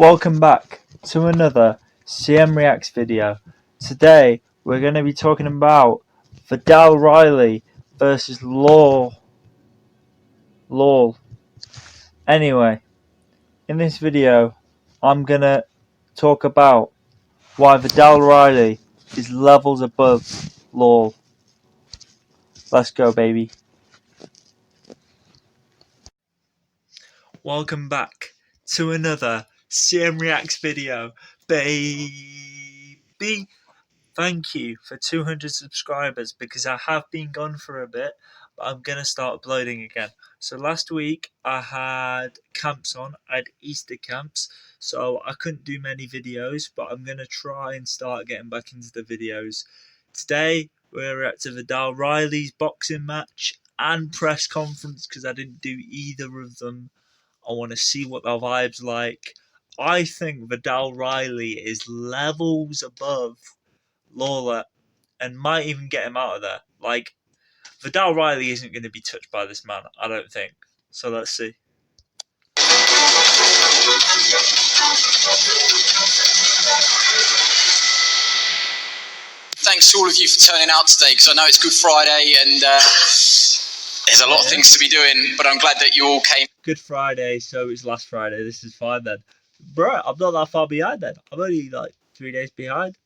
Welcome back to another CM Reacts video. Today we're going to be talking about Viddal Riley versus Lol. Anyway, in this video I'm going to talk about why Viddal Riley is levels above Lol. Let's go, baby. Welcome back to another CM Reacts video, baby. Thank you for 200 subscribers because I have been gone for a bit, but I'm going to start uploading again. So last week I had camps on, I had Easter camps, so I couldn't do many videos, but I'm going to try and start getting back into the videos. Today we're at Viddal Riley's boxing match and press conference because I didn't do either of them. I want to see what the vibe's like. I think Viddal Riley is levels above Lawler and might even get him out of there. Like, Viddal Riley isn't going to be touched by this man, I don't think. So let's see. Thanks to all of you for turning out today, because I know it's Good Friday and there's a lot of things to be doing, but I'm glad that you all came. Good Friday, so it's last Friday. This is fine then. Bro, I'm not that far behind then. I'm only like 3 days behind.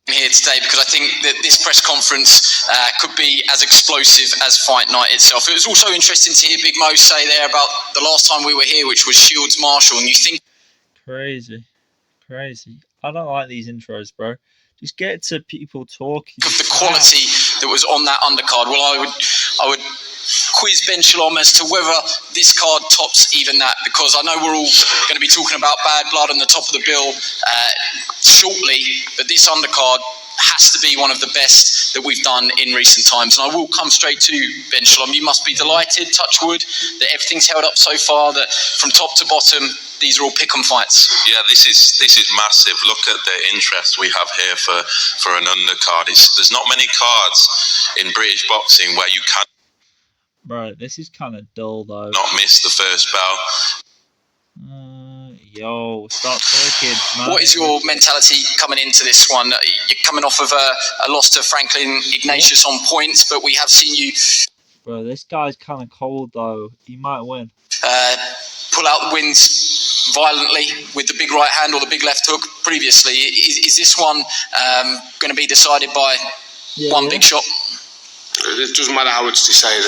Here today because I think that this press conference could be as explosive as fight night itself. It was also interesting to hear Big Mo say there about the last time we were here, which was Shields Marshall, and you think crazy. I don't like these intros, bro. Just get to people talking. Of the quality that was on that undercard. Well, I would quiz Ben Shalom as to whether this card tops even that, because I know we're all going to be talking about Bad Blood on the top of the bill shortly, but this undercard has to be one of the best that we've done in recent times. And I will come straight to Ben Shalom. You must be delighted, touch wood, that everything's held up so far, that from top to bottom, these are all pick-em fights. Yeah, this is massive. Look at the interest we have here for an undercard. There's not many cards in British boxing where you can. Bro, this is kind of dull though. Not miss the first bell. Yo, start talking, man. What is your mentality coming into this one? You're coming off of a loss to Franklin Ignatius on points, but we have seen you. Bro, this guy's kind of cold though. He might win. Pull out the wins violently with the big right hand or the big left hook previously. Is this one going to be decided by one big shot? It doesn't matter how it's decided.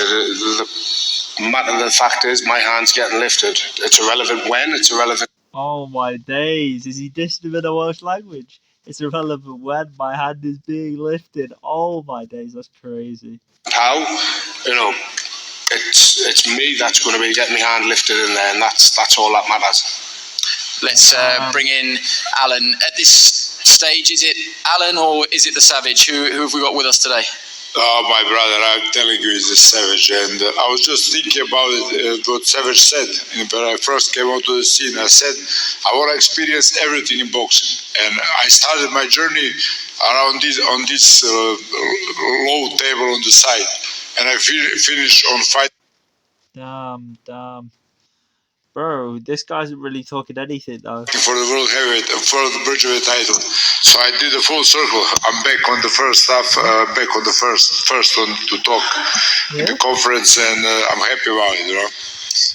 The fact is, my hand's getting lifted. It's irrelevant when, it's irrelevant. Oh my days, is he dissing him in a Welsh language? It's irrelevant when my hand is being lifted. Oh my days, that's crazy. How? You know, it's me that's going to be getting my hand lifted in there, and that's all that matters. Let's bring in Alan. At this stage, is it Alan or is it the Savage? Who have we got with us today? Oh, my brother, I'm telling you, he's a Savage. And I was just thinking about it, what Savage said. When I first came onto the scene, I said, I want to experience everything in boxing. And I started my journey around on this low table on the side. And I finished on fight. Damn. Bro, this guy isn't really talking anything though. For the world heavyweight, for the Bridgeweight title. So I did a full circle. I'm back on the first half, back on the first one to talk in the conference, and I'm happy about it, you know.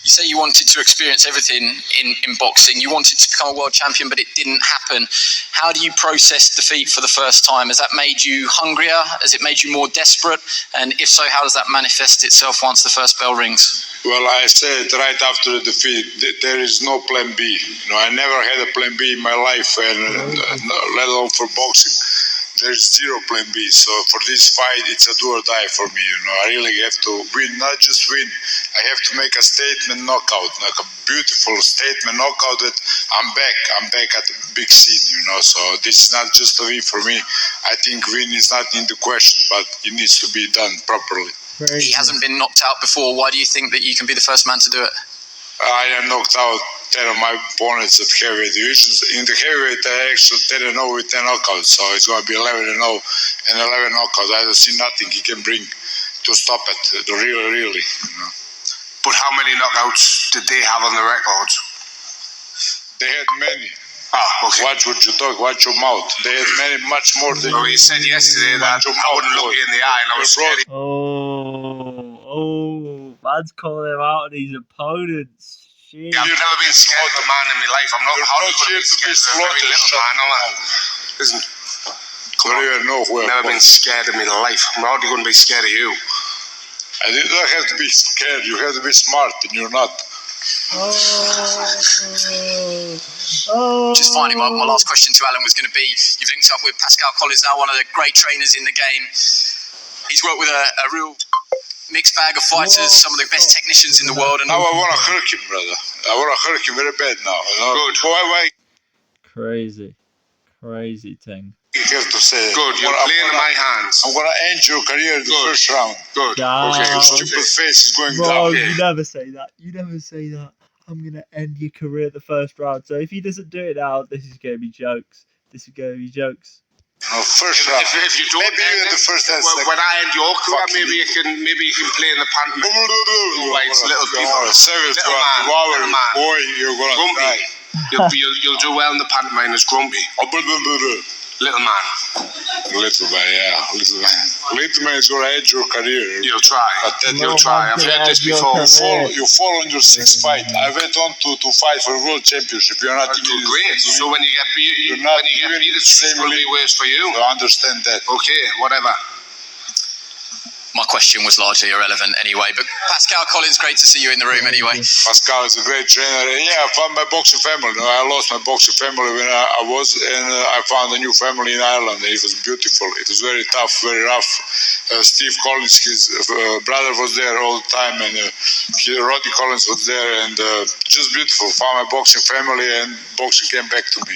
You say you wanted to experience everything in boxing. You wanted to become a world champion, but it didn't happen. How do you process defeat for the first time? Has that made you hungrier? Has it made you more desperate? And if so, how does that manifest itself once the first bell rings? Well, I said right after the defeat, there is no plan B. You know, I never had a plan B in my life, and let alone for boxing. There's zero plan B. So for this fight, it's a do or die for me. You know, I really have to win, not just win. I have to make a statement knockout, like a beautiful statement knockout that I'm back at the big scene. You know, so this is not just a win for me. I think win is not in the question, but it needs to be done properly. He hasn't been knocked out before. Why do you think that you can be the first man to do it? I knocked out 10 of my opponents at heavyweight divisions. In the heavyweight, I actually 10-0 with 10 knockouts, so it's going to be 11-0 and 11 knockouts. I don't see nothing he can bring to stop it, really. You know. But how many knockouts did they have on the record? They had many. Okay. Watch what you talk. Watch your mouth. They had much more than Well, you said yesterday that I wouldn't look you in the eye and I was scared. Man's calling him out on his opponents. Shit. I've never been scared of a man in my life. I'm not. You're How not are you going to here be to be scared of a very slaughtered. little man? Listen, Don't even know who I've never been scared in my life. I'm hardly going to be scared of you. And you don't have to be scared. You have to be smart, and you're not. Just finally, my last question to Alan was going to be, you've linked up with Pascal Collins now, one of the great trainers in the game. He's worked with a real mixed bag of fighters, some of the best technicians in the world. And Now I want to hurt him, brother. I want to hurt him very bad now. You know? Good. Why Crazy thing. you have to say that? Good. You're playing in my hands. I'm going to end your career in the first round. Good. Down. Okay. Your stupid face is going Bro, down. you never say that. You never say that. I'm going to end your career at the first round. So if he doesn't do it now, this is going to be jokes. No, first round. If you don't, maybe you in the first and second. when I end your career, Fuck maybe you can play in the pantomime. Right, little people. Savage, Little man. boy, you're going to Grumpy. die. You'll do well in the pantomime as Grumpy. Little man. Little man, yeah. Little man is going to end your career. You'll try. But then You'll try. I've heard this before. You fall on your sixth fight. I went on to fight for a world championship. You're not You're great. So when you get beat, You're not it's same going to be worse for you. I understand that. Okay, whatever. my question was largely irrelevant anyway. But Pascal Collins, great to see you in the room anyway. Pascal is a great trainer. And yeah, I found my boxing family. I lost my boxing family when I was, and I found a new family in Ireland. It was beautiful. It was very tough, very rough. Steve Collins, his brother, was there all the time, and Roddy Collins was there, and just beautiful. Found my boxing family, and boxing came back to me.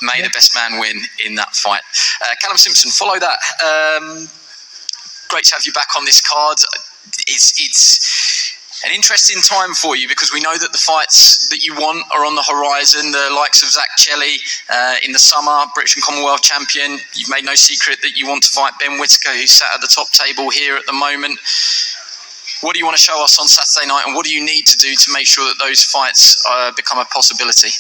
May the best man win in that fight. Callum Simpson, follow that. Great to have you back on this card. It's an interesting time for you because we know that the fights that you want are on the horizon. The likes of Zach Chelly in the summer, British and Commonwealth champion. You've made no secret that you want to fight Ben Whittaker, who's sat at the top table here at the moment. What do you want to show us on Saturday night, and what do you need to do to make sure that those fights become a possibility?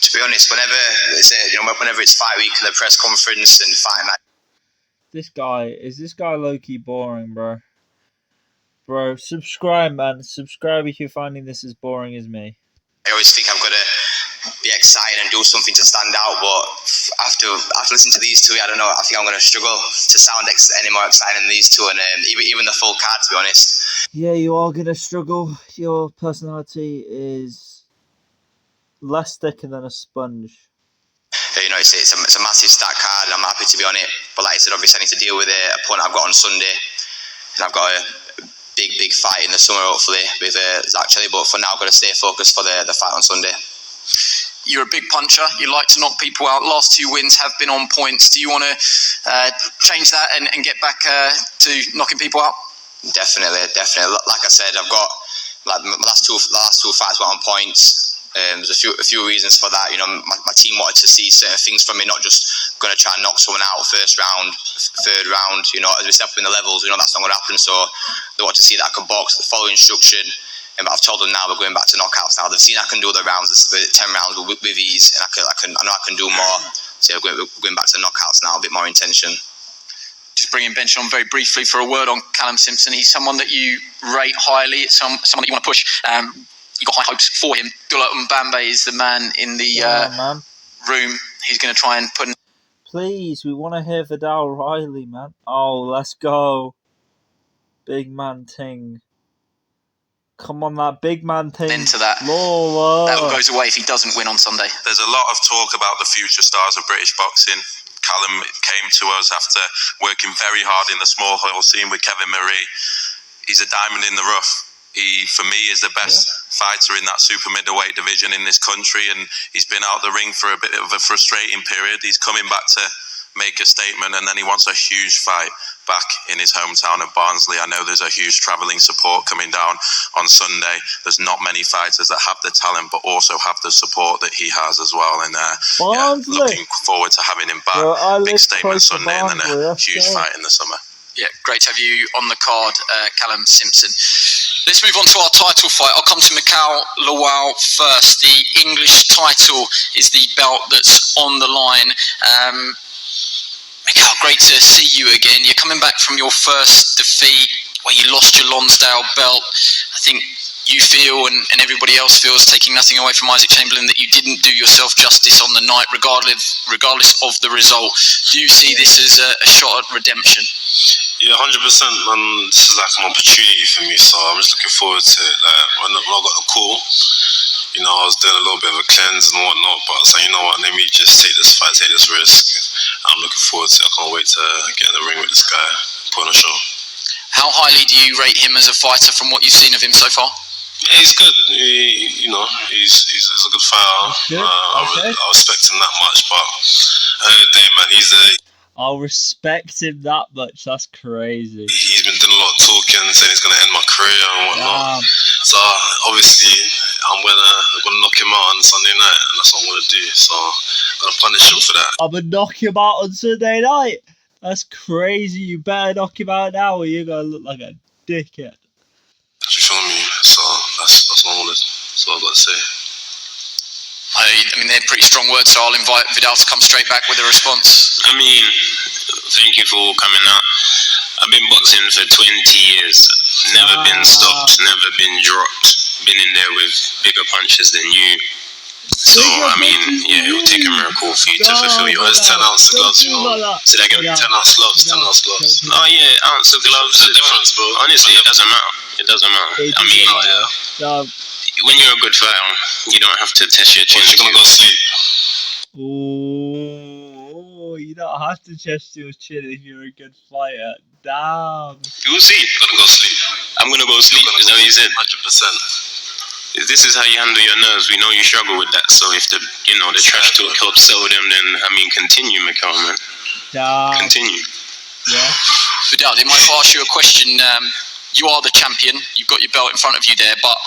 To be honest, whenever it's fight week and the press conference and fighting that. This guy low-key boring, bro? Bro, subscribe, man. Subscribe if you're finding this as boring as me. I always think I've got to be excited and do something to stand out, but after listening to these two, I don't know. I think I'm going to struggle to sound any more exciting than these two, and even the full card, to be honest. Yeah, you are going to struggle. Your personality is less thicker than a sponge. It's a massive stat card, and I'm happy to be on it. But like I said, obviously I need to deal with the opponent I've got on Sunday, and I've got a big fight in the summer, hopefully, with Zach Chelly. But for now, I've got to stay focused for the fight on Sunday. You're a big puncher. You like to knock people out. Last two wins have been on points. Do you want to change that and get back to knocking people out? Definitely. Like I said, I've got my last two fights were on points. There's a few reasons for that. My team wanted to see certain things from me, not just going to try and knock someone out first round, third round. As we step up in the levels, that's not going to happen. So they want to see that I can box, the follow instruction. But I've told them now we're going back to knockouts now. They've seen I can do the rounds, the 10 rounds with ease, and I know I can do more. So we're going back to knockouts now, a bit more intention. Just bringing Bench on very briefly for a word on Callum Simpson. He's someone that you rate highly. It's someone that you want to push. You've got high hopes for him. Dula Mbambe is the man in the room. He's going to try and put... Please, we want to hear Viddal Riley, man. Oh, let's go. Big man ting. Come on, that big man ting. Into that. Lola. That goes away if he doesn't win on Sunday. There's a lot of talk about the future stars of British boxing. Callum came to us after working very hard in the small hall scene with Kevin Marie. He's a diamond in the rough. He, for me, is the best fighter in that super middleweight division in this country, and he's been out the ring for a bit of a frustrating period. He's coming back to make a statement, and then he wants a huge fight back in his hometown of Barnsley. I know there's a huge travelling support coming down on Sunday. There's not many fighters that have the talent, but also have the support that he has as well. And Barnsley. Looking forward to having him back. Big statement Sunday, and then a huge fight in the summer. Yeah, great to have you on the card, Callum Simpson. Let's move on to our title fight. I'll come to Mikhail Lawal first. The English title is the belt that's on the line. Mikhail, great to see you again. You're coming back from your first defeat where you lost your Lonsdale belt. I think you feel, and everybody else feels, taking nothing away from Isaac Chamberlain, that you didn't do yourself justice on the night, regardless of the result. Do you see this as a shot at redemption? Yeah, 100%. Man, this is like an opportunity for me, so I'm just looking forward to it. Like when I got the call, I was doing a little bit of a cleanse and whatnot, but I was like, you know what, let me just take this fight, take this risk. I'm looking forward to it. I can't wait to get in the ring with this guy, put on a show. How highly do you rate him as a fighter from what you've seen of him so far? Yeah, he's good. He's a good fighter. I respect him that much, but at the end of the day, man, I'll respect him that much. That's crazy. He's been doing a lot of talking, saying he's going to end my career and whatnot. So obviously, I'm gonna knock him out on Sunday night, and that's what I'm gonna do. So I'm gonna punish him for that. I'm gonna knock him out on Sunday night. That's crazy. You better knock him out now, or you're gonna look like a dickhead. Do you feel me? So that's what that's what I've got to say. I mean, they're pretty strong words, so I'll invite Viddal to come straight back with a response. I mean, thank you for coming out. I've been boxing for 20 years. Never been stopped, never been dropped. Been in there with bigger punches than you. So, I mean, yeah, it will take a miracle for you to fulfill yours. 10 ounce gloves, Say that again. 10 ounce gloves, 10 ounce gloves. Oh, yeah, ounce of gloves. There's a difference, bro. Honestly, it doesn't matter. It doesn't matter. I mean, when you're a good fighter, you don't have to test your chin. You're going to go sleep. Oh, you don't have to test your chin if you're a good fighter. Damn. You'll see. You're going to go sleep. I'm going to go sleep. Is that what you said? 100%. This is how you handle your nerves. We know you struggle with that. So if the trash talk helps settle them, then continue, Mikhail, man. Damn. Continue. Yeah. Viddal, I might ask you a question. You are the champion. You've got your belt in front of you there, but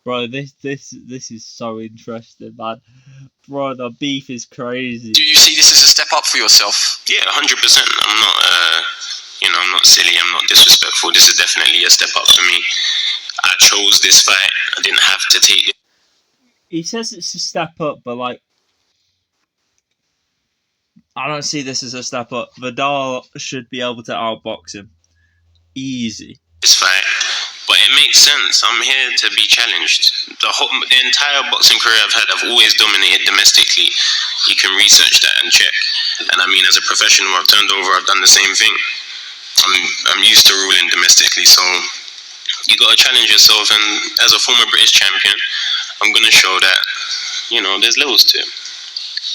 bro, this is so interesting, man. Bro, the beef is crazy. Do you see this as a step up for yourself? Yeah, 100%. I'm not, I'm not silly. I'm not disrespectful. This is definitely a step up for me. I chose this fight. I didn't have to take it. He says it's a step up, but I don't see this as a step up. Viddal should be able to outbox him. Easy. This fight, but it makes sense. I'm here to be challenged. The entire boxing career I've always dominated domestically. You can research that and check. And I mean, as a professional, I've turned over. I've done the same thing. I'm used to ruling domestically, so you got to challenge yourself. And as a former British champion, I'm going to show that there's levels to it.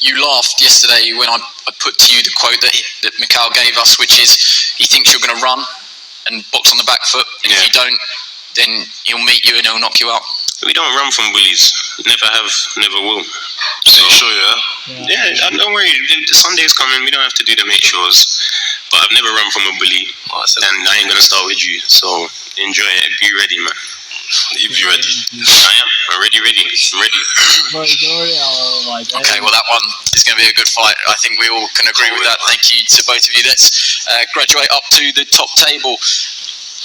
You laughed yesterday when I put to you the quote that Mikhail gave us, which is he thinks you're going to run and box on the back foot, and if you don't, then he'll meet you and he'll knock you out. We don't run from bullies. Never have, never will. So sure, yeah, don't worry. The Sunday's coming. We don't have to do the make sures. But I've never run from a bully, and I ain't gonna start with you. So enjoy it. Be ready, man. You be ready. I am. I'm ready. I'm ready. Okay, well that one is going to be a good fight. I think we all can agree with that. Thank you to both of you. Let's graduate up to the top table.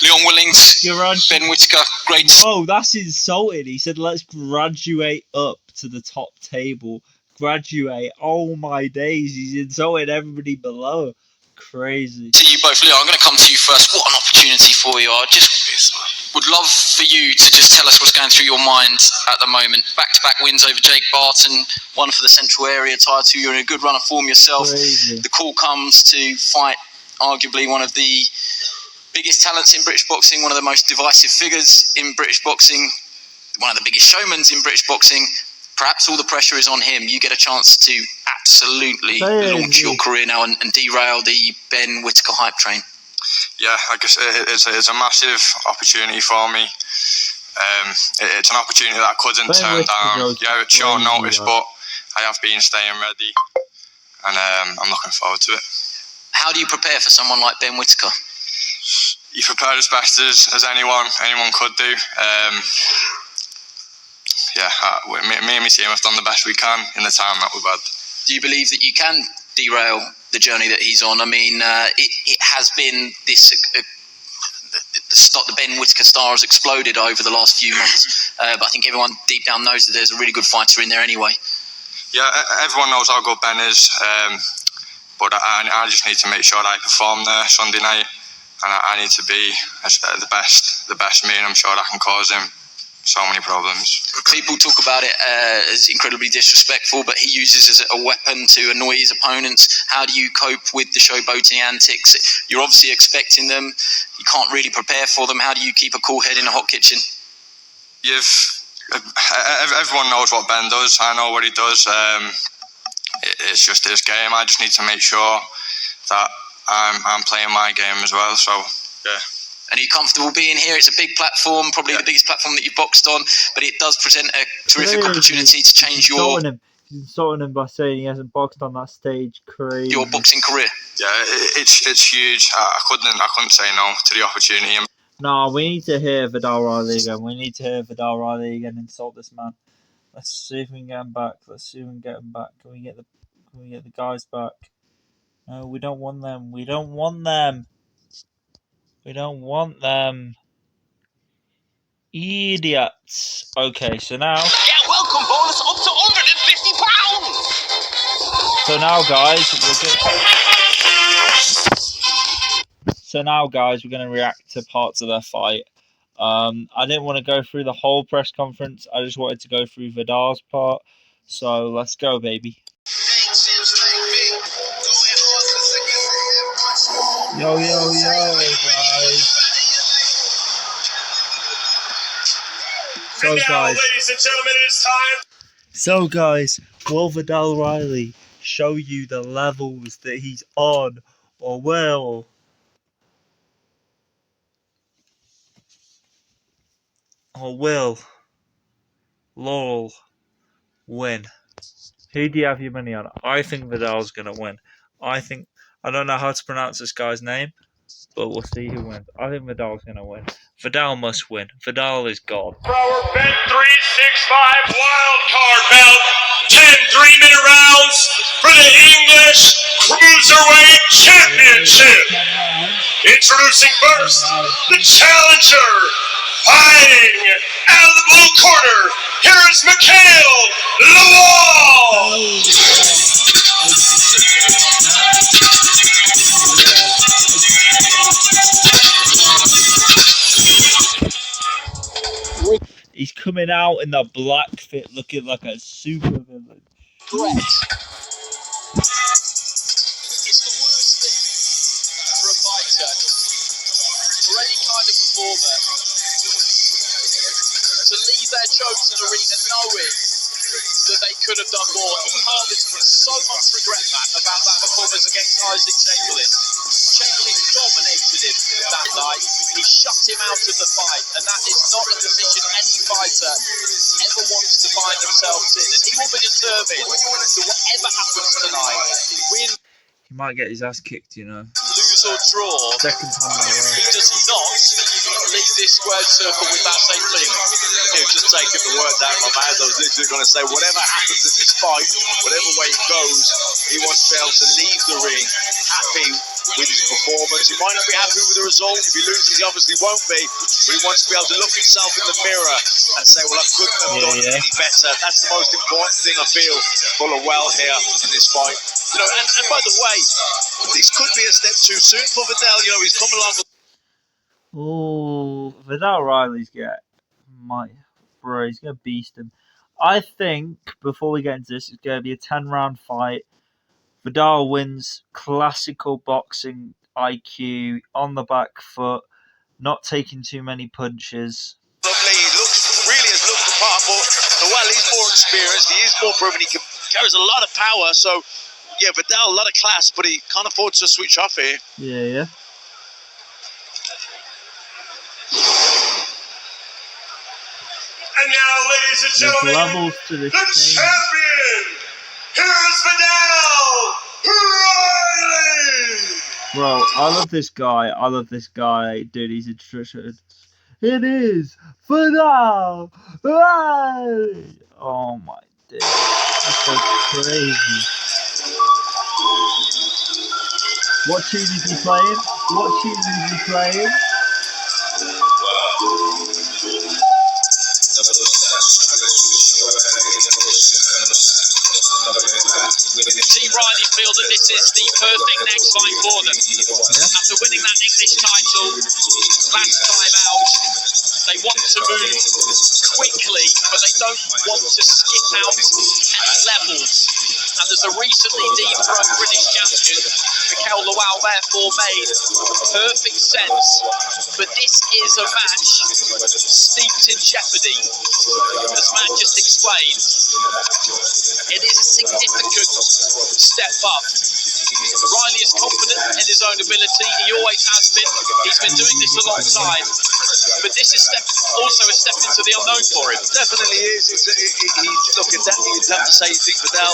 Leon Willings, Ben Whittaker, great. Oh, that's insulting. He said, let's graduate up to the top table. Graduate. Oh my days. He's insulting everybody below. Crazy. To you both, Leon, I'm going to come to you first. What an opportunity for you. I just would love for you to just tell us what's going through your mind at the moment. Back-to-back wins over Jake Barton, one for the Central Area title. You're in a good run of form yourself. Crazy. The call comes to fight arguably one of the biggest talents in British boxing, one of the most divisive figures in British boxing, one of the biggest showmans in British boxing. Perhaps all the pressure is on him. You get a chance to absolutely launch your career now and derail the Ben Whittaker hype train. Yeah, I guess it's a massive opportunity for me. It's an opportunity that I couldn't turn down. Yeah, it's short notice, but I have been staying ready, and I'm looking forward to it. How do you prepare for someone like Ben Whittaker? You prepare as best as anyone could do. Me and my team have done the best we can in the time that we've had. Do you believe that you can derail the journey that he's on? I mean, it has been this. The Ben Whittaker star has exploded over the last few months, but I think everyone deep down knows that there's a really good fighter in there anyway. Yeah, everyone knows how good Ben is, but I just need to make sure that I perform there Sunday night, and I need to be the best me, and I'm sure that can cause him so many problems. People talk about it as incredibly disrespectful, but he uses it as a weapon to annoy his opponents. How do you cope with the showboating antics? You're obviously expecting them. You can't really prepare for them. How do you keep a cool head in a hot kitchen? Everyone knows what Ben does. I know what he does. It's just his game. I just need to make sure that I'm playing my game as well. So, yeah. And are you comfortable being here? It's a big platform, probably the biggest platform that you've boxed on, but it does present a terrific opportunity to change your... He's insulting him by saying he hasn't boxed on that stage. Crazy. Your boxing career. Yeah, it's huge. I couldn't say no to the opportunity. No, we need to hear Viddal Riley again. We need to hear Viddal Riley again insult this man. Let's see if we can get him back. Can we get the guys back? No, we don't want them. We don't want them. Idiots. Okay, so now. Get welcome bonus up to £150. So now, guys, we're going to react to parts of their fight. I didn't want to go through the whole press conference. I just wanted to go through Viddal's part. So let's go, baby. Yo, guys. So, guys. Ladies and gentlemen, it is time. So, guys, will Viddal Riley show you the levels that he's on, or will Laurel win? Who do you have your money on? I think Viddal's going to win. I don't know how to pronounce this guy's name, but we'll see who wins. I think Viddal's going to win. Viddal must win. Viddal is God. For our Bet 365 wildcard bout, 10 3-minute rounds for the English Cruiserweight Championship. Introducing first, the challenger, fighting out of the blue corner. Here's Mikhail Lawal. He's coming out in the black fit looking like a super villain. Threat. It's the worst thing for a fighter, for any kind of performer, to leave their chosen arena knowing that they could have done more. He harvested so much regret about that performance against Isaac Chamberlain. Chamberlain dominated him that night. He shut him out of the fight, and that is not a position any fighter ever wants to find themselves in. And he will be determined to whatever happens tonight, win. He might get his ass kicked, you know. Lose or draw. Second time in a row. He does not leave this squared circle with that same thing. He'll just take him to work that, my man. I was literally going to say, whatever happens in this fight, whatever way it goes, he wants to be able to leave the ring happy with his performance. He might not be happy with the result. If he loses, he obviously won't be. But he wants to be able to look himself in the mirror and say, well, I couldn't have done any better. That's the most important thing I feel full of well here in this fight. You know, and by the way, this could be a step too soon for Viddal. You know, he's come along with... Oh, Viddal Riley's he's going to beast him. I think, before we get into this, it's going to be a 10-round fight. Viddal wins, classical boxing IQ, on the back foot, not taking too many punches. Lovely, he has looked the part, but well, he's more experienced, he is more proven, he carries a lot of power, so yeah, Viddal, a lot of class, but he can't afford to switch off here. Yeah. And now, ladies and gentlemen, the champion, here's Viddal Riley! Bro, I love this guy. Dude, he's a treasure. It is Viddal Riley! Oh my days. That's so crazy. What tune is he playing? What tune are you playing? Team Riley feel that this is the perfect next fight for them. After winning that English title last time out, they want to move quickly, but they don't want to skip out any levels. And as a recently dethroned British champion, Mikel Lawal therefore made perfect sense. But this is a match steeped in jeopardy. As Matt just explained, it is a significant step up. Riley is confident in his own ability. He always has been. He's been doing this a long time. But this is also a step into the unknown for him. Definitely is. Look at that. You'd have to say, you think Viddal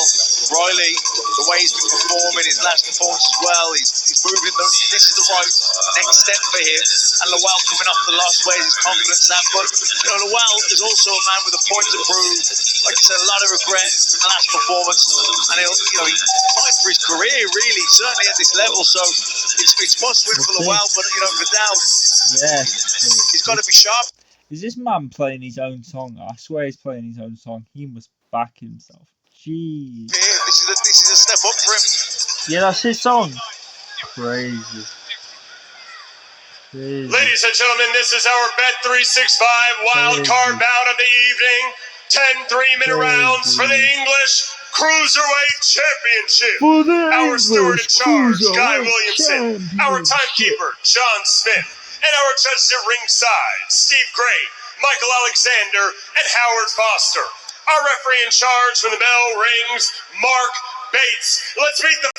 Riley, the way he's been performing, his last performance as well, he's moving. This is the right next step for him. And Lawal coming off the loss, where's his confidence at? But Lawal is also a man with a point to prove. Like you said, a lot of regret from the last performance, and he'll fight for his career, really, certainly at this level. So it's must win for Lawal, but Viddal, he's got to be sharp. Is this man playing his own song? I swear he's playing his own song. He must back himself. Jeez. Yeah, this is a step up for him. Yeah, that's his song. Crazy. Ladies and gentlemen, this is our Bet365 wild card bout of the evening. 10 3-minute rounds for the English Cruiserweight Championship. Our steward in charge, Guy Williamson. Our timekeeper, John Smith. And our judges at ringside, Steve Gray, Michael Alexander, and Howard Foster. Our referee in charge when the bell rings, Mark Bates. Let's meet the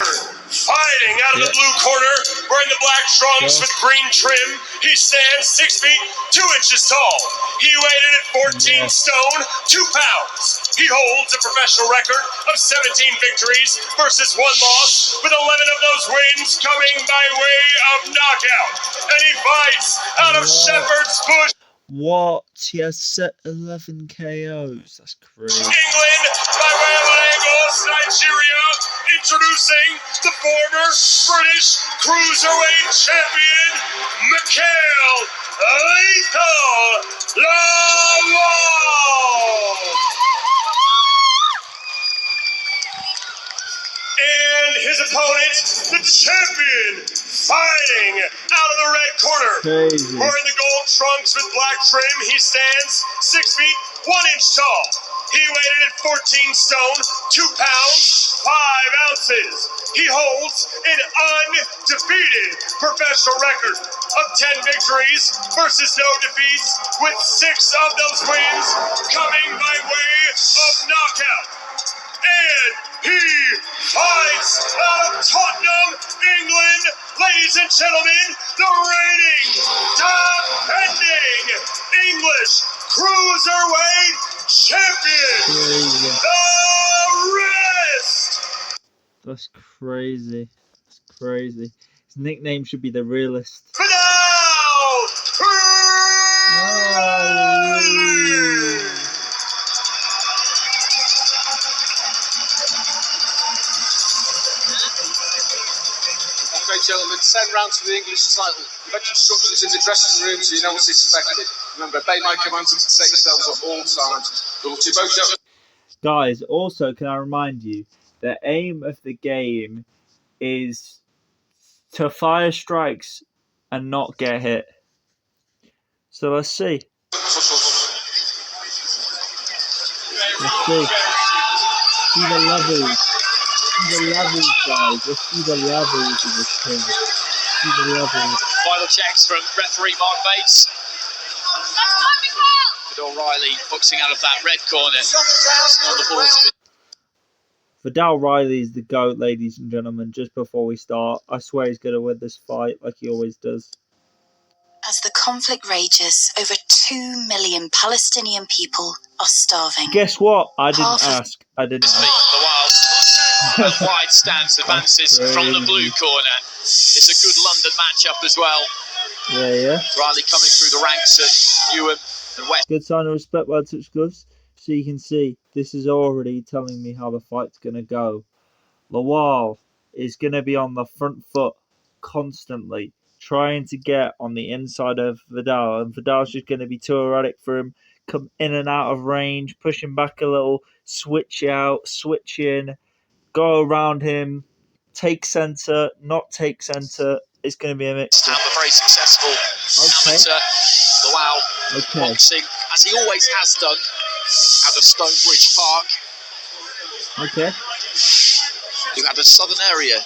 fighting out of the blue corner, wearing the black trunks with green trim. He stands 6 feet 2 inches tall. He weighed in at 14 stone 2 pounds. He holds a professional record of 17 victories versus 1 loss, with 11 of those wins coming by way of knockout. And he fights out of Shepherd's Bush. What? He has set 11 KOs. That's crazy. England, by way of Lagos, Nigeria, introducing the former British Cruiserweight Champion, Mikel Lethal Lawal. And his opponent, the champion, fighting out of the red corner. Crazy. Wearing the gold trunks with black trim, he stands 6 feet 1 inch tall. He weighed in at 14 stone 2 pounds 5 ounces. He holds an undefeated professional record of 10 victories versus no defeats, with 6 of those wins coming by way of knockout. And he fights out of Tottenham, England. Ladies and gentlemen, the reigning, defending English Cruiserweight Champion, The Realist. That's crazy. That's crazy. His nickname should be The Realist. Viddal Riley. Okay, gentlemen, 10 rounds for the English title. You've had instructions in the dressing room, so you know what's expected. Remember, obey my commands and protect yourselves at all times. Guys, also, can I remind you, the aim of the game is to fire strikes and not get hit. So let's see. Let's see. See the levels. See the levels, guys. Let's see the levels of this thing. See the levels. Final checks from referee Mark Bates. Viddal Riley boxing out of that red corner. On the ball to Viddal Riley is the GOAT, ladies and gentlemen. Just before we start, I swear he's going to win this fight like he always does. As the conflict rages, over 2 million Palestinian people are starving. Guess what? I didn't ask. I didn't ask. a wide stance advances from the blue corner. It's a good London matchup as well. Yeah. Riley coming through the ranks at Newham and West. Good sign of respect by touch gloves. So you can see, this is already telling me how the fight's going to go. Lawal is going to be on the front foot constantly, trying to get on the inside of Viddal, and Vidal's just going to be too erratic for him. Come in and out of range, push him back a little, switch out, switch in, go around him, take centre, not take centre. It's going to be a mix. And a very successful amateur Luau boxing, as he always has done at the Stonebridge Park. Okay. Who had a Southern Area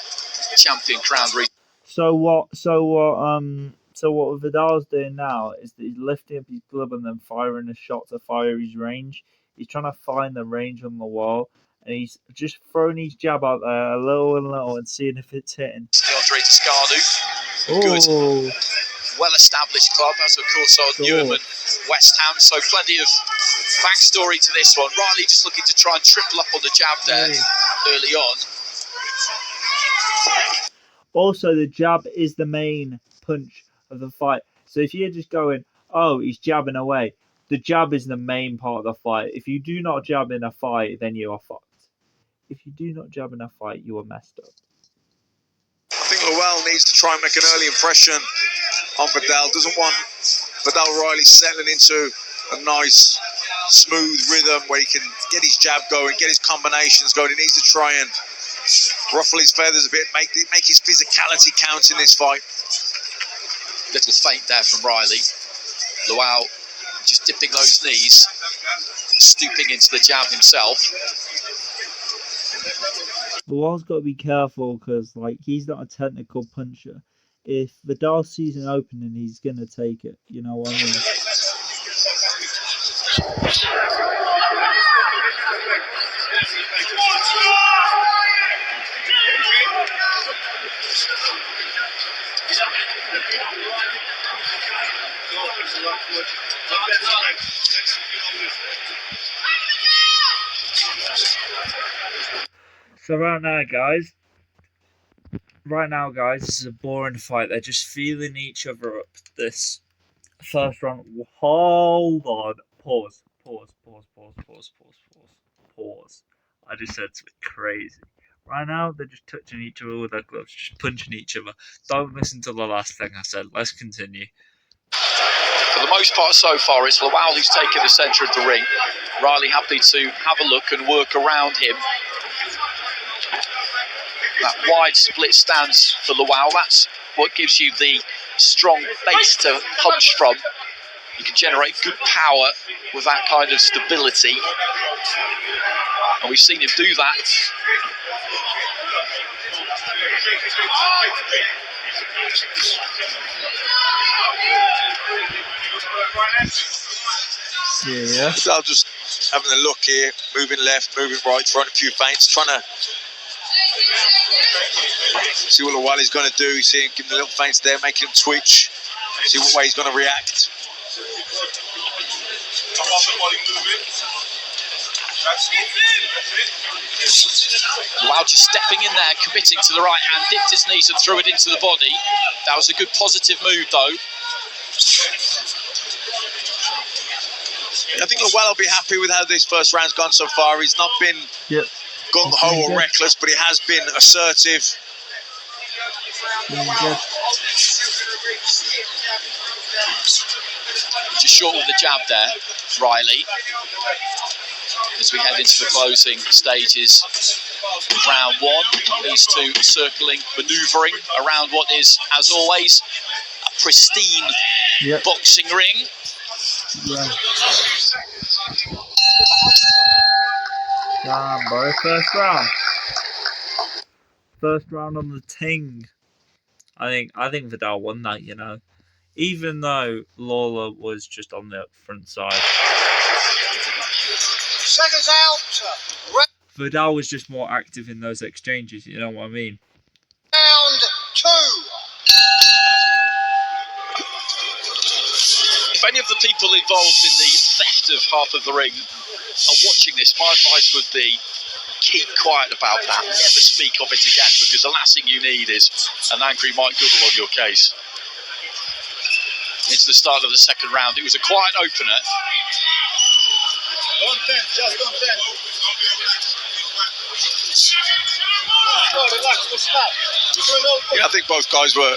champion crowned recently. So what Vidal's doing now is that he's lifting up his glove and then firing a shot to fire his range. He's trying to find the range on the wall, and he's just throwing his jab out there a little and little and seeing if it's hitting. Andre Toscano, good, well-established club, as of course are Newham, West Ham. So plenty of backstory to this one. Riley just looking to try and triple up on the jab there early on. Also, the jab is the main punch of the fight. So if you're just going, oh, he's jabbing away, the jab is the main part of the fight. If you do not jab in a fight, then you are fucked. If you do not jab in a fight, you are messed up. I think Lowell needs to try and make an early impression on Viddal. Doesn't want Viddal Riley settling into a nice, smooth rhythm where he can get his jab going, get his combinations going. He needs to try and ruffle his feathers a bit, make his physicality count in this fight. Little feint there from Riley. Lowell just dipping those knees, stooping into the jab himself. Lowell's got to be careful because, he's not a technical puncher. If Viddal sees an opening, he's going to take it. You know what I mean? So right now, guys, this is a boring fight. They're just feeling each other up. This first round. Hold on. Pause. I just said something crazy. Right now, they're just touching each other with their gloves, just punching each other. Don't listen to the last thing I said. Let's continue. For the most part so far, it's Lowell who's taken the centre of the ring. Riley happy to have a look and work around him. That wide split stance for Lowell, that's what gives you the strong base to punch from. You can generate good power with that kind of stability. And we've seen him do that. Yeah. So I'm just having a look here, moving left, moving right, throwing a few feints, trying to see what Lowell's going to do. See him giving the little feints there, making him twitch, see what way he's going to react. Lowell just stepping in there, committing to the right hand, dipped his knees and threw it into the body. That was a good positive move though. I think Lowell will be happy with how this first round's gone so far. He's not been gung-ho or reckless, but he has been assertive. Just short with the jab there, Riley. As we head into the closing stages of round one, these two circling, manoeuvring around what is, as always, a pristine boxing ring. Yeah. Damn, bro. First round. First round on the ting. I think Viddal won that, you know. Even though Lawler was just on the front side. Seconds out. Viddal was just more active in those exchanges, you know what I mean? Round two. If any of the people involved in the theft of half of the ring are watching this, my advice would be keep quiet about that. Never speak of it again, because the last thing you need is an angry Mike Goodall on your case. It's the start of the second round. It was a quiet opener. Don't tense, just don't tense. Yeah, I think both guys were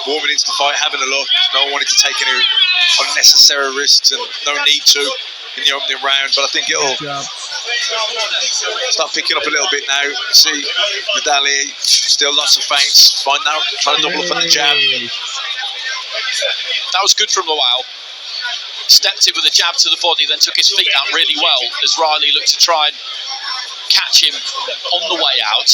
warming into the fight, having a look. No one wanted to take any unnecessary risks, and no need to in the opening round. But I think it'll start picking up a little bit now. You see Viddal still lots of feints. Fine now, trying to double up on the jab. That was good from Lowell. Stepped in with a jab to the body, then took his feet out really well as Riley looked to try and catch him on the way out.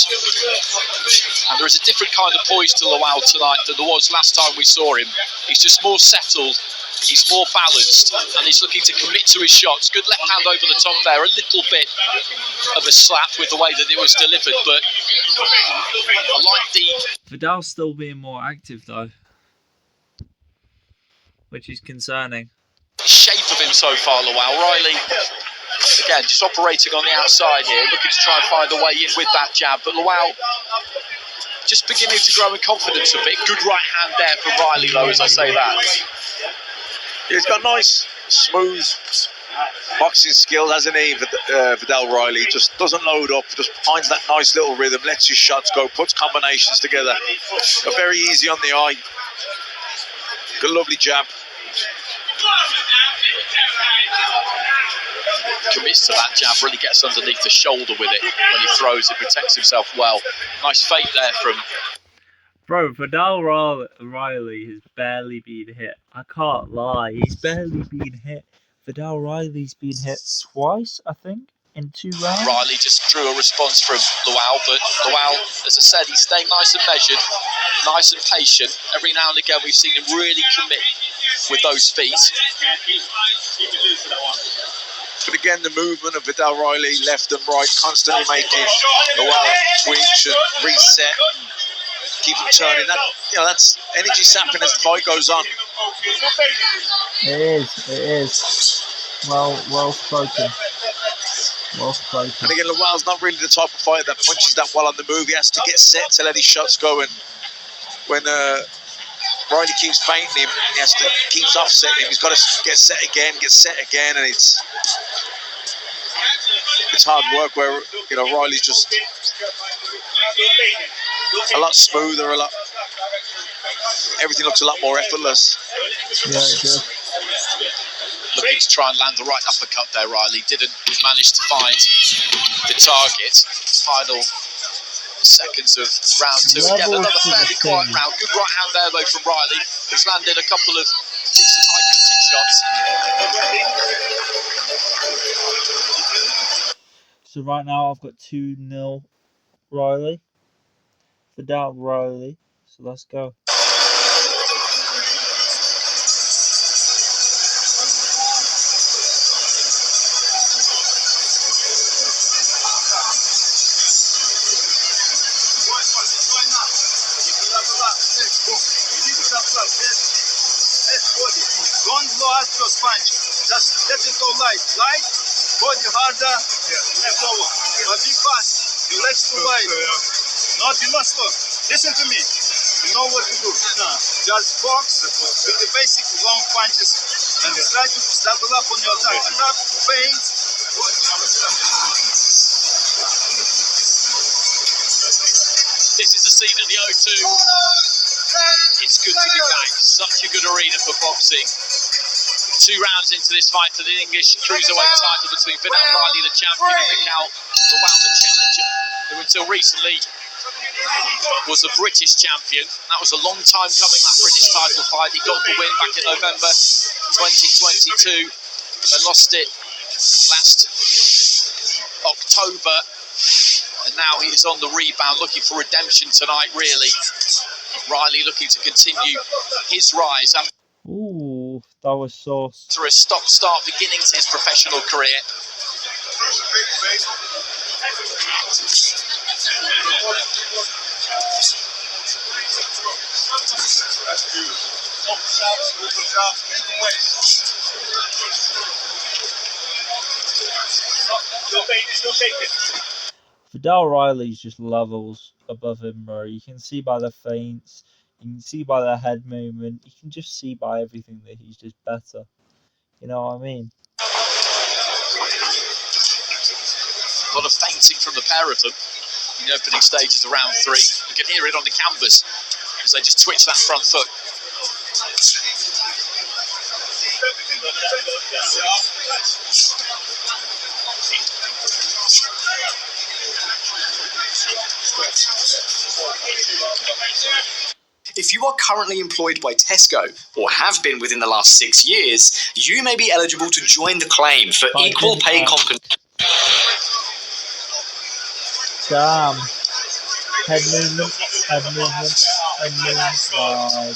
And there is a different kind of poise to Lowell tonight than there was last time we saw him. He's just more settled, he's more balanced, and he's looking to commit to his shots. Good left hand over the top there, a little bit of a slap with the way that it was delivered, but I like the... Viddal's still being more active though, which is concerning. Shape of him so far, Lowell. Riley, again, just operating on the outside here, looking to try and find a way in with that jab, but Lowell just beginning to grow in confidence a bit. Good right hand there from Riley, though, as I say that. He's got nice, smooth boxing skills, hasn't he, Viddal Riley? Just doesn't load up, just finds that nice little rhythm, lets his shots go, puts combinations together. Very easy on the eye. Good, lovely jab. Commits to that jab, really gets underneath the shoulder with it when he throws it, protects himself well. Nice fake there from... Bro, Viddal Riley has barely been hit. I can't lie, he's barely been hit. Viddal Riley's been hit twice, I think, in 2 rounds. Riley just drew a response from Lowell, but Lowell, as I said, he's staying nice and measured, nice and patient. Every now and again we've seen him really commit with those feet. But again, the movement of Viddal Riley, left and right, constantly making Lowell twitch and reset, and keep him turning. That's energy sapping as the fight goes on. It is. Well spoken. Well spoken. And again, Lowell's not really the type of fighter that punches that well on the move. He has to get set to let his shots go, and when Riley keeps feinting him, he has to keeps offsetting him. He's got to get set again, and it's hard work where Riley's just a lot smoother, everything looks a lot more effortless. Yeah, it does. Looking to try and land the right uppercut there, Riley didn't manage to find the target. Final seconds of round 2. Again, another fairly quiet round. Good right hand there though from Riley, who's landed a couple of decent eye-catching shots. So right now I've got 2-0 Riley. Viddal Riley. So let's go. Don't blow out your punch. Just let it go light. Light, body harder, left over. But be fast. Your legs too wide. Not, you must slow. Listen to me. You know what to do. Just box with the basic long punches and try to double up on your attack. Attack, feint. This is the scene at the O2. It's good to be back. Such a good arena for boxing. 2 rounds into this fight for the English cruiserweight title between Viddal Riley, the champion, and Viddal Riley, the challenger, who until recently was a British champion. That was a long time coming, that British title fight. He got the win back in November 2022 and lost it last October. And now he's on the rebound, looking for redemption tonight, really. Riley looking to continue his rise Ooh, that was sauce. after a stop-start beginning to his professional career. Viddal Riley's just levels above him, bro. You can see by the feints, you can see by the head movement, you can just see by everything that he's just better. You know what I mean? A lot of feinting from the pair of them in the opening stages of round 3. You can hear it on the canvas as as they just twitch that front foot. If you are currently employed by Tesco or have been within the last 6 years, you may be eligible to join the claim for equal pay compensation. Damn. Head movement, head movement, head movement. Wow.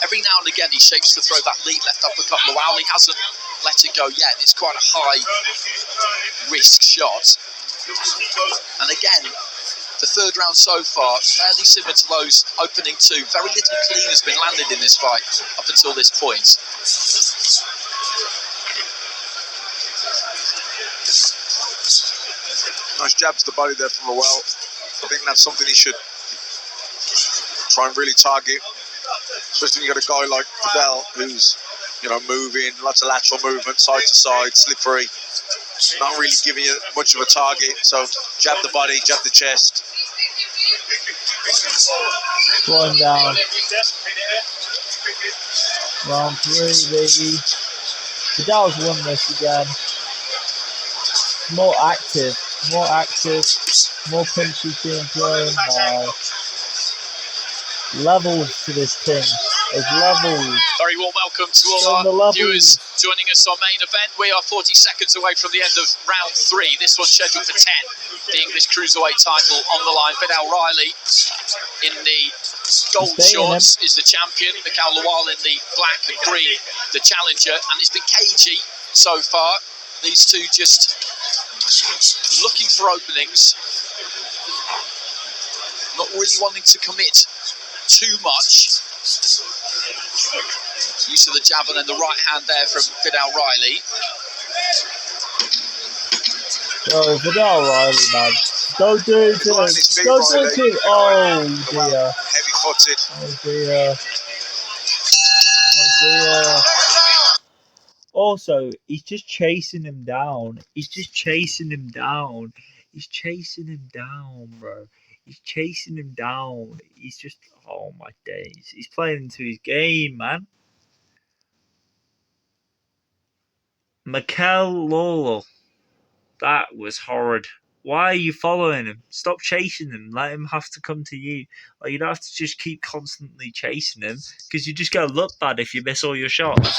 Every now and again he shapes to throw that lead left uppercut. Lowell hasn't let it go yet. It's quite a high risk shot. And again, the third round so far, fairly similar to those opening two. Very little clean has been landed in this fight up until this point. Nice jab to the body there from Lowell. I think that's something he should try and really target, especially when you got a guy like Viddal who's, you know, moving, lots of lateral movement, side to side, slippery, not really giving you much of a target. So jab the body, jab the chest. Slowing down. Round 3, baby. Viddal's won this again. More active, more punches being thrown. Levels to this thing. There's levels. Very warm welcome to all our viewers joining us on main event. We are 40 seconds away from the end of round 3. This one's scheduled for 10. The English Cruiserweight title on the line. Viddal Riley in the gold shorts is the champion. Mikhail Lowell in the black and green, the challenger. And it's been cagey so far. These two just looking for openings. Not really wanting to commit too much. Use of the jab and then the right hand there from Viddal Riley. Oh, Viddal Riley, man. Don't do it to him. Don't do it to him. Oh, dear. Heavy footed. Oh, dear. Oh, dear. Also, he's just chasing him down. He's chasing him down, bro. He's chasing him down. He's just, oh my days. He's playing into his game, man. Mikhail Lowell. That was horrid. Why are you following him? Stop chasing him. Let him have to come to you. Or you don't have to just keep constantly chasing him, because you just go look bad if you miss all your shots.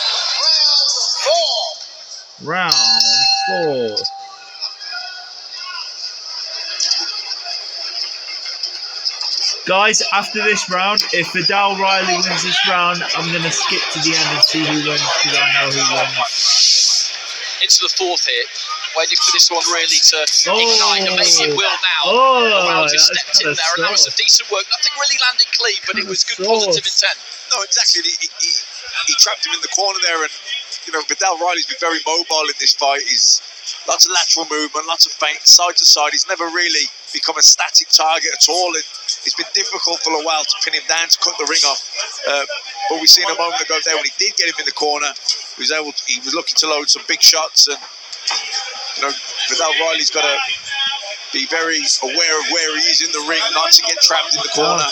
Round 4. Guys, after this round, if Viddal Riley wins this round, I'm going to skip to the end and see who wins, because I know who wins. Into the fourth here. Waiting for this one really to ignite, and maybe it will now. Lowell just stepped in there, and that was some decent work. Nothing really landed clean, but it was good positive intent. No, exactly. He trapped him in the corner there, and you know, Viddal Riley's been very mobile in this fight. He's lots of lateral movement, lots of feints, side to side. He's never really become a static target at all. It's been difficult for Lowell to pin him down, to cut the ring off. But we seen a moment ago there when he did get him in the corner. He was looking to load some big shots, and you know, Viddal Riley's got to be very aware of where he is in the ring, not to get trapped in the corner.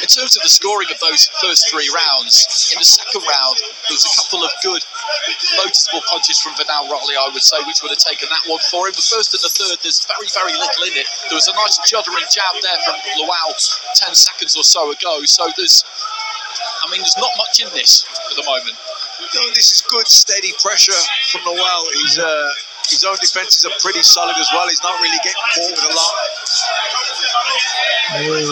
In terms of the scoring of those first 3 rounds, in the second round, there was a couple of good, noticeable punches from Viddal Riley, I would say, which would have taken that one for him. The first and the third, there's very, very little in it. There was a nice juddering jab there from Lowell 10 seconds or so ago. So there's not much in this at the moment. No, this is good, steady pressure from Lowell. His own defences are pretty solid as well. He's not really getting caught with a lot. With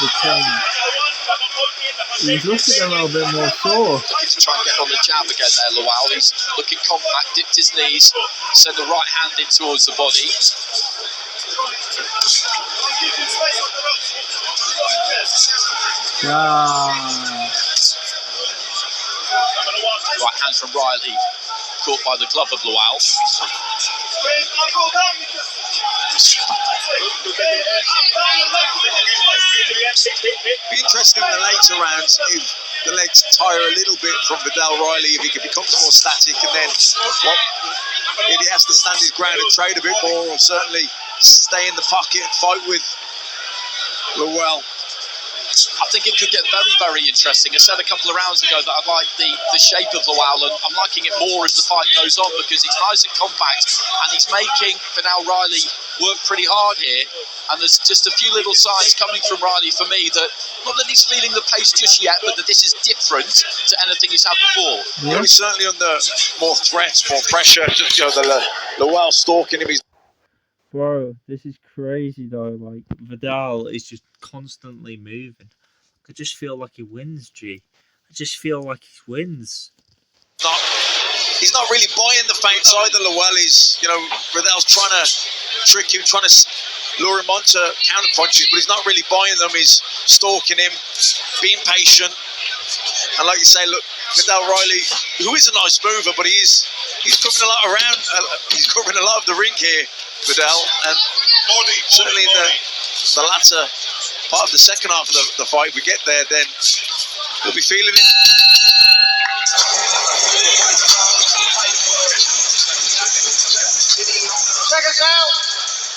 the chin. He's looking a little bit more sore. Looking to try and get on the jab again there, Lowell. He's looking compact, dipped his knees, sent the right hand in towards the body. Right hand from Riley, caught by the glove of Lowell. Be interesting in the later rounds if the legs tire a little bit from Viddal Riley, if he becomes more static, and then if he has to stand his ground and trade a bit more, or certainly stay in the pocket and fight with Lowell. I think it could get very, very interesting. I said a couple of rounds ago that I like the shape of Lowell, and I'm liking it more as the fight goes on because he's nice and compact, and he's making Viddal Riley work pretty hard here. And there's just a few little signs coming from Riley for me that, not that he's feeling the pace just yet, but that this is different to anything he's had before. Yeah, he's certainly under more threats, more pressure. Lowell stalking him. Bro, this is crazy though. Like, Viddal is just constantly moving. I just feel like he wins, G. I just feel like he wins. He's not really buying the feints either. Lowell is, Viddal's trying to trick him, trying to lure him onto counter punches, but he's not really buying them. He's stalking him, being patient. And like you say, look, Viddal Riley, who is a nice mover, but he's covering a lot around. He's covering a lot of the ring here, Viddal, and certainly in the latter part of the second half of the fight, if we get there, then we'll be feeling it. Check us out.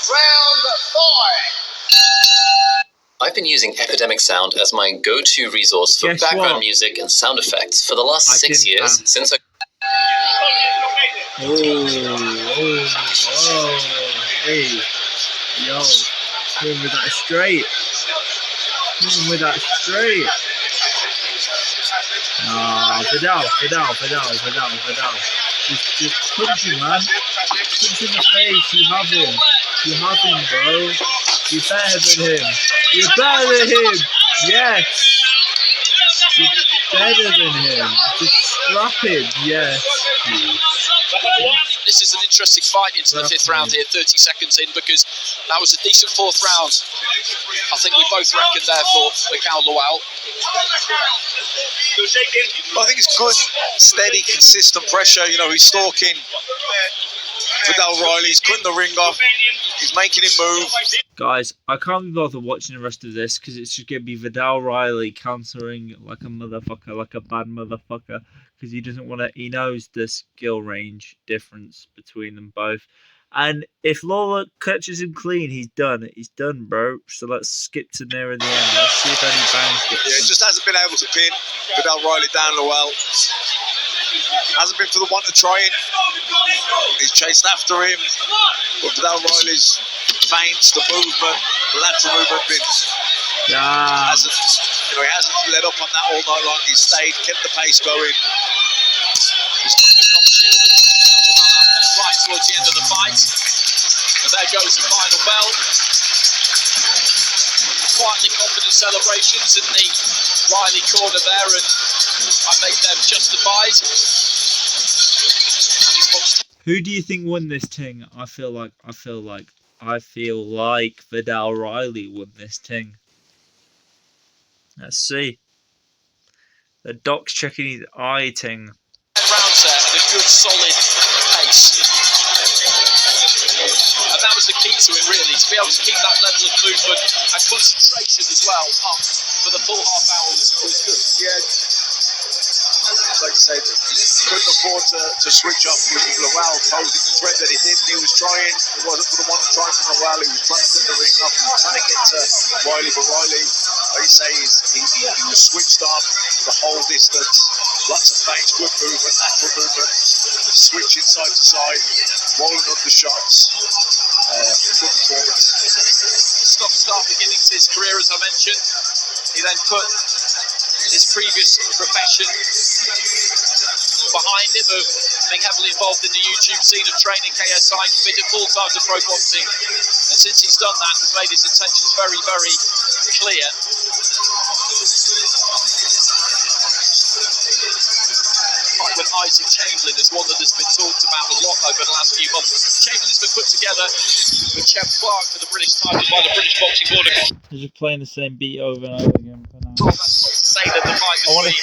Round 4. I've been using Epidemic Sound as my go-to resource for background music and sound effects for the last 6 years since I... Hey, yo, hit him with that straight. Viddal. Just punch him, man. Punch him in the face. You have him, bro. You're better than him. Yes. You're better than him. Just scrap him. Yes. This is an interesting fight into the 5th round here, 30 seconds in, because that was a decent 4th round. I think we both reckon there for Mikhail Lowell. I think it's good, steady, consistent pressure. He's stalking Viddal Riley. He's cutting the ring off. He's making him move. Guys, I can't be bothered watching the rest of this because it's just going to be Viddal Riley countering like a motherfucker, like a bad motherfucker, because he knows the skill range difference between them both. And if Lawler catches him clean, he's done, bro. So let's skip to nearer the end. Let's see if any bangs get he just hasn't been able to pin Viddal Riley down. Lowell hasn't been for the want of trying. He's chased after him, but Viddal Riley's feints, the movement, the lateral movement, he hasn't let up on that all night long. He's stayed, kept the pace going. He's got the gum shield of Mikhail Lowell out there right towards the end of the fight. And there goes the final bell. Quietly confident celebrations in the Riley corner there, and I make them justified. Who do you think won this thing? I feel like Viddal Riley won this thing. Let's see. The doc's checking his eye thing. Rounds there at a good solid pace. And that was the key to it, really, to be able to keep that level of movement and concentration as well up for the full half hour was good. Yeah. Like I said, couldn't afford to switch up with Lowell posing the threat that he did. He was trying. It wasn't for the one to try from Lowell. He was trying to put the ring up. He was trying to get to Riley, but Riley, like you say, he was switched up the whole distance. Lots of feints, good movement, lateral movement, switching side to side, rolling up the shots. Good performance. Stop-start beginning to his career, as I mentioned. He then put his previous profession behind him of being heavily involved in the YouTube scene of training KSI, committed full-time to pro boxing, and since he's done that, he's made his intentions very, very clear. Fight with Isaac Chamberlain is one that has been talked about a lot over the last few months. Chamberlain's been put together with Chev Clark for the British title by the British Boxing Board. They're just playing the same beat over and over again for now. That's not to say that the fight between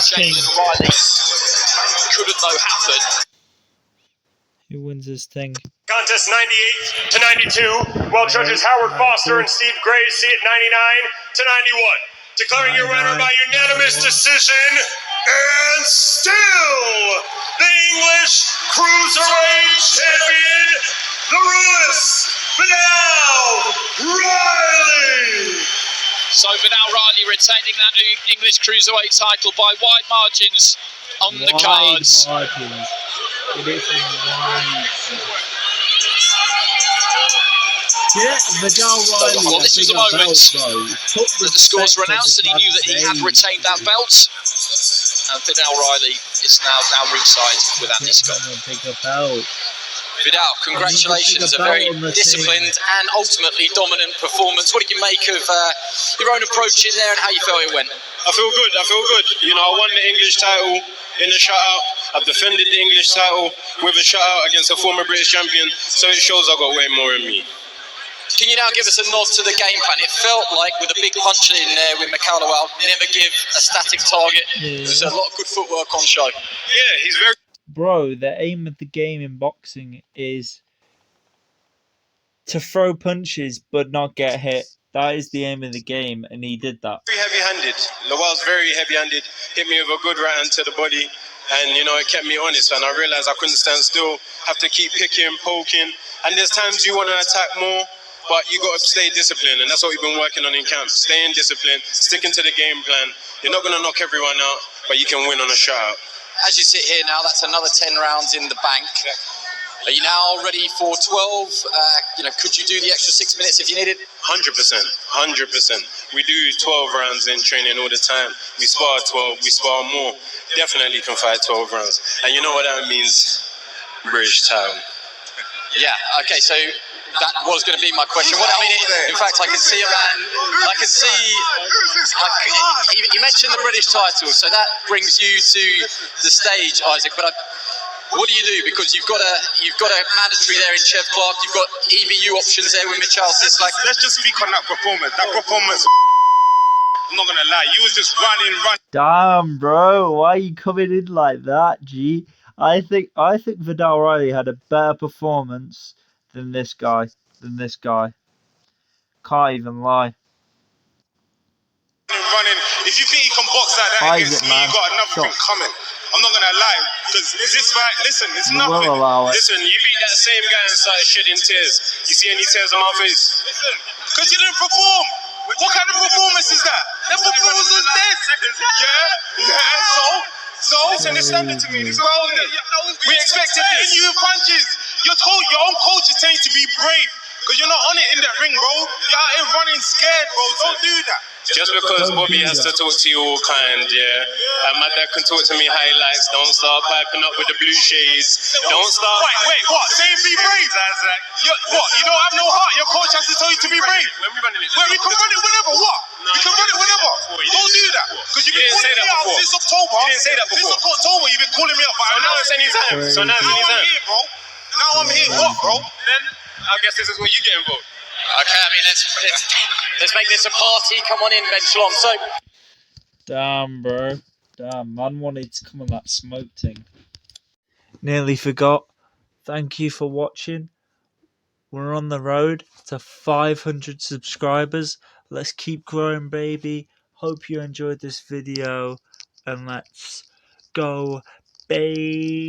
Chamberlain and Riley couldn't though happen. Who wins this thing? Contest 98 to 92. Well, judges Howard Foster and Steve Gray see it 99 to 91. Declaring your winner by unanimous decision, and still the English Cruiserweight Champion, the Viddal Riley. So Viddal Riley retaining that English Cruiserweight title by wide margins on the cards. Margins. It is wide. Yeah, Viddal Riley. Well, this was a moment that the scores were announced and he knew that he had retained that belt. And Viddal Riley is now down ringside with Andy Scott. Viddal, congratulations. A very disciplined and ultimately dominant performance. What did you make of your own approach in there and how you felt it went? I feel good. You know, I won the English title in a shutout. I've defended the English title with a shutout against a former British champion. So it shows I've got way more in me. Can you now give us a nod to the game plan? It felt like with a big punch in there with McCallowell, never give a static target. There's a lot of good footwork on show. Yeah, he's very... Bro, the aim of the game in boxing is to throw punches but not get hit. That is the aim of the game, and he did that. Very heavy-handed. Lawal's very heavy-handed. Hit me with a good right hand to the body. And, you know, it kept me honest. And I realised I couldn't stand still. Have to keep picking, poking. And there's times you want to attack more, but you got to stay disciplined, and that's what we've been working on in camp. Staying disciplined, sticking to the game plan. You're not going to knock everyone out, but you can win on a shutout. As you sit here now, that's another 10 rounds in the bank. Are you now ready for 12? Could you do the extra 6 minutes if you needed? 100%. We do 12 rounds in training all the time. We spar 12, we spar more. Definitely can fight 12 rounds. And you know what that means? British title. Yeah, okay, so that was going to be my question. In fact, I can see a man. You mentioned the British title, so that brings you to the stage, Isaac. But what do you do? Because you've got a mandatory there in Chev Clark. You've got EBU options there with Michal Sislak. Let's just speak on that performance. I'm not going to lie. You was just running. Damn, bro. Why are you coming in like that, G? I think Viddal Riley had a better performance than this guy. Can't even lie. Running. If you think you can box like that against me, you got another thing coming. I'm not gonna lie, because this fight, listen, it's nothing. Listen, you beat that same guy and started shedding tears. You see any tears on my face? Listen, because you didn't perform. What kind of performance is that? That performance was dead. Yeah. So listen, it's standing to me. This is what I was. We expected this. You punches. Your own coach is telling you to be brave, because you're not on it in that ring, bro. You're out here running scared, bro. Don't do that. Just because Bobby has to talk to you all kind, yeah. And my dad can talk to me how he likes. Don't start piping up with the blue shades. Don't start. Wait, what? Saying be brave? What? You don't have no heart. Your coach has to tell you to be brave. When we run it, we can run it whenever. What? You can run it whenever. Don't do that. Because you've been calling me out since October. You didn't say that before. Since October, you've been calling me out. So now it's any time. Now I'm here, bro. Now I'm here. What, bro? Then I guess this is where you get involved. Okay, let's make this a party. Come on in, Ben Shalom. So, damn, bro. Damn, man wanted to come on that smoke thing. Nearly forgot. Thank you for watching. We're on the road to 500 subscribers. Let's keep growing, baby. Hope you enjoyed this video. And let's go, baby.